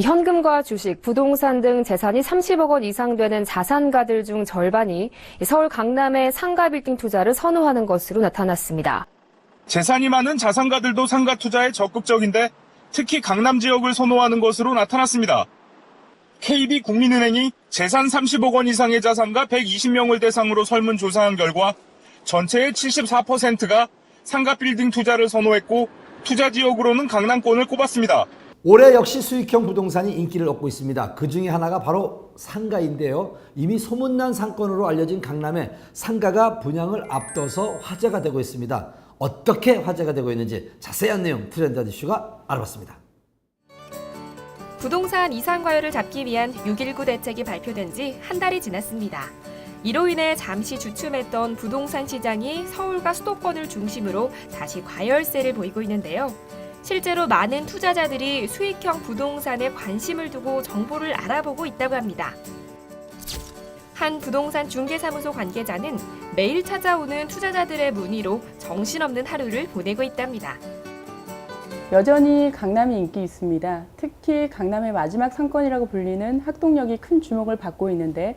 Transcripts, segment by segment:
현금과 주식, 부동산 등 재산이 30억 원 이상 되는 자산가들 중 절반이 서울 강남의 상가 빌딩 투자를 선호하는 것으로 나타났습니다. 재산이 많은 자산가들도 상가 투자에 적극적인데 특히 강남 지역을 선호하는 것으로 나타났습니다. KB국민은행이 재산 30억 원 이상의 자산가 120명을 대상으로 설문조사한 결과 전체의 74%가 상가 빌딩 투자를 선호했고 투자 지역으로는 강남권을 꼽았습니다. 올해 역시 수익형 부동산이 인기를 얻고 있습니다. 그 중에 하나가 바로 상가인데요. 이미 소문난 상권으로 알려진 강남에 상가가 분양을 앞둬서 화제가 되고 있습니다. 어떻게 화제가 되고 있는지 자세한 내용 트렌드 이슈가 알아봤습니다. 부동산 이상 과열을 잡기 위한 6.19 대책이 발표된 지 한 달이 지났습니다. 이로 인해 잠시 주춤했던 부동산 시장이 서울과 수도권을 중심으로 다시 과열세를 보이고 있는데요. 실제로 많은 투자자들이 수익형 부동산에 관심을 두고 정보를 알아보고 있다고 합니다. 한 부동산 중개사무소 관계자는 매일 찾아오는 투자자들의 문의로 정신없는 하루를 보내고 있답니다. 여전히 강남이 인기 있습니다. 특히 강남의 마지막 상권이라고 불리는 학동역이 큰 주목을 받고 있는데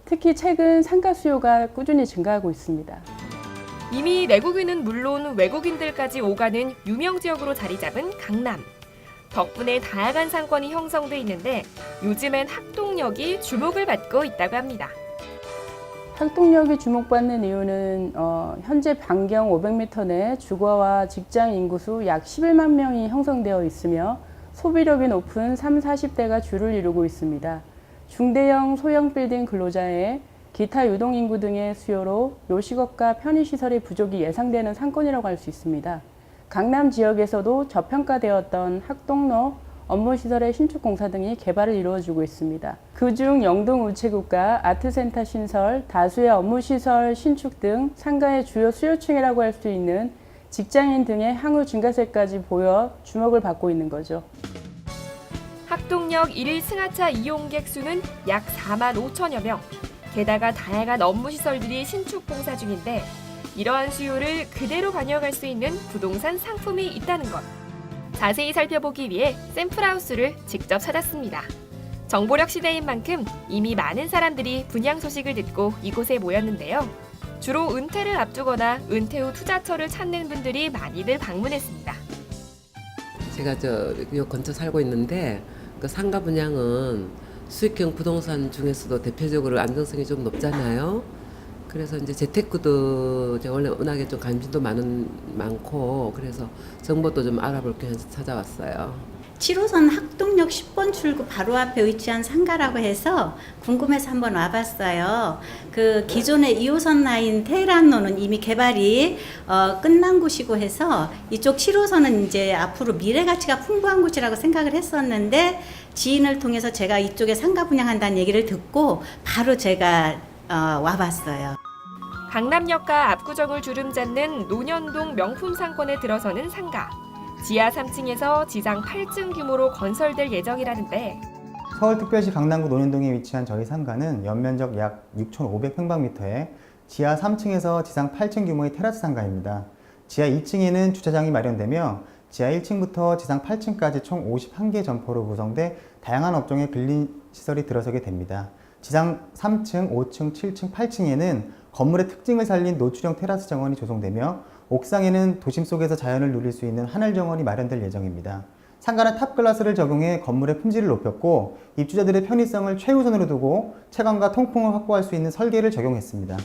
특히 최근 상가 수요가 꾸준히 증가하고 있습니다. 이미 내국인은 물론 외국인들까지 오가는 유명 지역으로 자리 잡은 강남. 덕분에 다양한 상권이 형성돼 있는데 요즘엔 학동역이 주목을 받고 있다고 합니다. 학동역이 주목받는 이유는 현재 반경 500m 내 주거와 직장 인구수 약 11만 명이 형성되어 있으며 소비력이 높은 30, 40대가 주를 이루고 있습니다. 중대형 소형 빌딩 근로자의 기타 유동인구 등의 수요로 요식업과 편의시설의 부족이 예상되는 상권이라고 할 수 있습니다. 강남 지역에서도 저평가되었던 학동로, 업무시설의 신축 공사 등이 개발을 이루어지고 있습니다. 그중 영동 우체국과 아트센터 신설, 다수의 업무시설 신축 등 상가의 주요 수요층이라고 할 수 있는 직장인 등의 향후 증가세까지 보여 주목을 받고 있는 거죠. 학동역 1일 승하차 이용객 수는 약 4만 5천여 명. 게다가 다양한 업무시설들이 신축 공사 중인데 이러한 수요를 그대로 반영할 수 있는 부동산 상품이 있다는 것. 자세히 살펴보기 위해 샘플하우스를 직접 찾았습니다. 정보력 시대인 만큼 이미 많은 사람들이 분양 소식을 듣고 이곳에 모였는데요. 주로 은퇴를 앞두거나 은퇴 후 투자처를 찾는 분들이 많이들 방문했습니다. 제가 요 근처 살고 있는데 그 상가 분양은 수익형 부동산 중에서도 대표적으로 안정성이 좀 높잖아요. 그래서 이제 재테크도 제가 원래 워낙에 좀 관심도 많고 그래서 정보도 좀 알아볼게 해서 찾아왔어요. 7호선 학동역 10번 출구 바로 앞에 위치한 상가라고 해서 궁금해서 한번 와봤어요. 그 기존의 2호선 라인 테헤란로는 이미 개발이 끝난 곳이고 해서 이쪽 7호선은 이제 앞으로 미래 가치가 풍부한 곳이라고 생각을 했었는데 지인을 통해서 제가 이쪽에 상가 분양한다는 얘기를 듣고 바로 제가 와봤어요. 강남역과 압구정을 주름잡는 논현동 명품 상권에 들어서는 상가. 지하 3층에서 지상 8층 규모로 건설될 예정이라는데 서울특별시 강남구 논현동에 위치한 저희 상가는 연면적 약 6,500평방미터에 지하 3층에서 지상 8층 규모의 테라스 상가입니다. 지하 2층에는 주차장이 마련되며 지하 1층부터 지상 8층까지 총 51개 점포로 구성돼 다양한 업종의 근린시설이 들어서게 됩니다. 지상 3층, 5층, 7층, 8층에는 건물의 특징을 살린 노출형 테라스 정원이 조성되며 옥상에는 도심 속에서 자연을 누릴 수 있는 하늘 정원이 마련될 예정입니다. 상가는 탑글라스를 적용해 건물의 품질을 높였고 입주자들의 편의성을 최우선으로 두고 채광과 통풍을 확보할 수 있는 설계를 적용했습니다.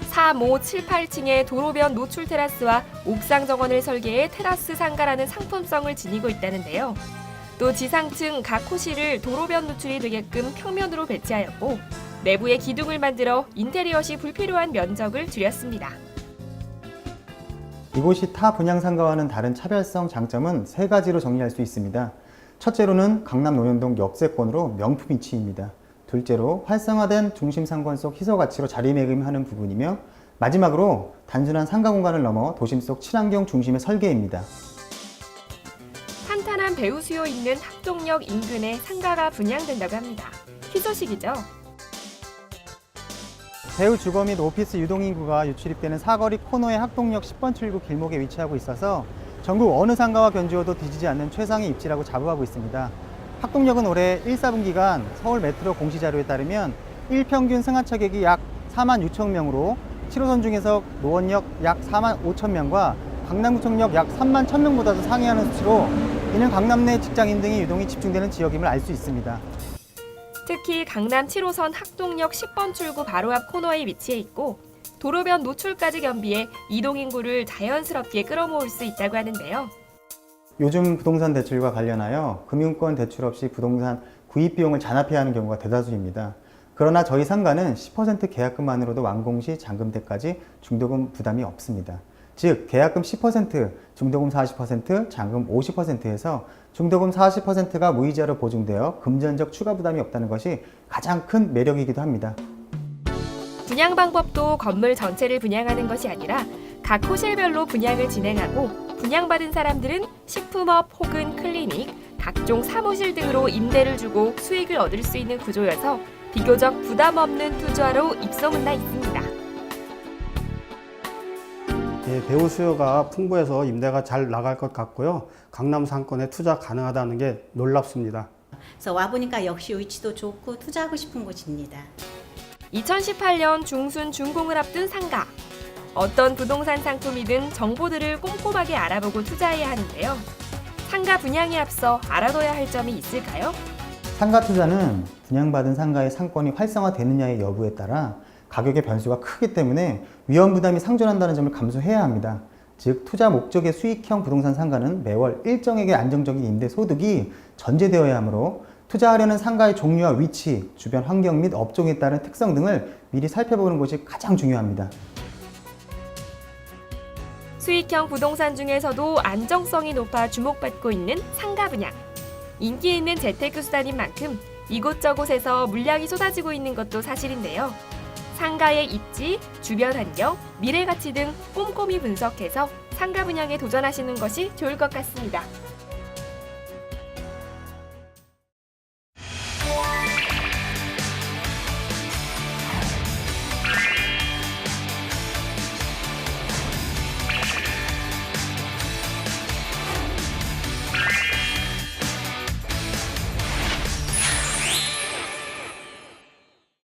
3, 5, 7, 8층의 도로변 노출 테라스와 옥상 정원을 설계해 테라스 상가라는 상품성을 지니고 있다는데요. 또 지상층 각 호실을 도로변 노출이 되게끔 평면으로 배치하였고 내부에 기둥을 만들어 인테리어 시 불필요한 면적을 줄였습니다. 이곳이 타 분양 상가와는 다른 차별성 장점은 세 가지로 정리할 수 있습니다. 첫째로는 강남 논현동 역세권으로 명품 위치입니다. 둘째로 활성화된 중심 상권 속 희소 가치로 자리매김하는 부분이며 마지막으로 단순한 상가 공간을 넘어 도심 속 친환경 중심의 설계입니다. 탄탄한 배우 수요 있는 학동역 인근에 상가가 분양된다고 합니다. 희소식이죠. 배우 주거 및 오피스 유동인구가 유출입되는 사거리 코너의 학동역 10번 출구 길목에 위치하고 있어서 전국 어느 상가와 견주어도 뒤지지 않는 최상의 입지라고 자부하고 있습니다. 학동역은 올해 1, 4분기간 서울 메트로 공시 자료에 따르면 일평균 승하차객이 약 4만 6천 명으로 7호선 중에서 노원역 약 4만 5천 명과 강남구청역 약 3만 1천 명보다도 상회하는 수치로 이는 강남 내 직장인 등의 유동이 집중되는 지역임을 알 수 있습니다. 특히 강남 7호선 학동역 10번 출구 바로 앞 코너에 위치해 있고 도로변 노출까지 겸비해 이동인구를 자연스럽게 끌어모을 수 있다고 하는데요. 요즘 부동산 대출과 관련하여 금융권 대출 없이 부동산 구입 비용을 잔압해야 하는 경우가 대다수입니다. 그러나 저희 상가는 10% 계약금만으로도 완공 시 잔금 때까지 중도금 부담이 없습니다. 즉 계약금 10%, 중도금 40%, 잔금 50%에서 중도금 40%가 무이자로 보증되어 금전적 추가 부담이 없다는 것이 가장 큰 매력이기도 합니다. 분양 방법도 건물 전체를 분양하는 것이 아니라 각 호실별로 분양을 진행하고 분양받은 사람들은 식품업 혹은 클리닉, 각종 사무실 등으로 임대를 주고 수익을 얻을 수 있는 구조여서 비교적 부담 없는 투자로 입소문나 있습니다. 배우 수요가 풍부해서 임대가 잘 나갈 것 같고요. 강남 상권에 투자 가능하다는 게 놀랍습니다. 그래서 와보니까 역시 위치도 좋고 투자하고 싶은 곳입니다. 2018년 중순 준공을 앞둔 상가. 어떤 부동산 상품이든 정보들을 꼼꼼하게 알아보고 투자해야 하는데요. 상가 분양에 앞서 알아둬야 할 점이 있을까요? 상가 투자는 분양받은 상가의 상권이 활성화되느냐의 여부에 따라 가격의 변수가 크기 때문에 위험 부담이 상존한다는 점을 감수해야 합니다. 즉 투자 목적의 수익형 부동산 상가는 매월 일정액의 안정적인 임대 소득이 전제되어야 하므로 투자하려는 상가의 종류와 위치, 주변 환경 및 업종에 따른 특성 등을 미리 살펴보는 것이 가장 중요합니다. 수익형 부동산 중에서도 안정성이 높아 주목받고 있는 상가 분양. 인기 있는 재테크 수단인 만큼 이곳저곳에서 물량이 쏟아지고 있는 것도 사실인데요. 상가의 입지, 주변 환경, 미래 가치 등 꼼꼼히 분석해서 상가 분양에 도전하시는 것이 좋을 것 같습니다.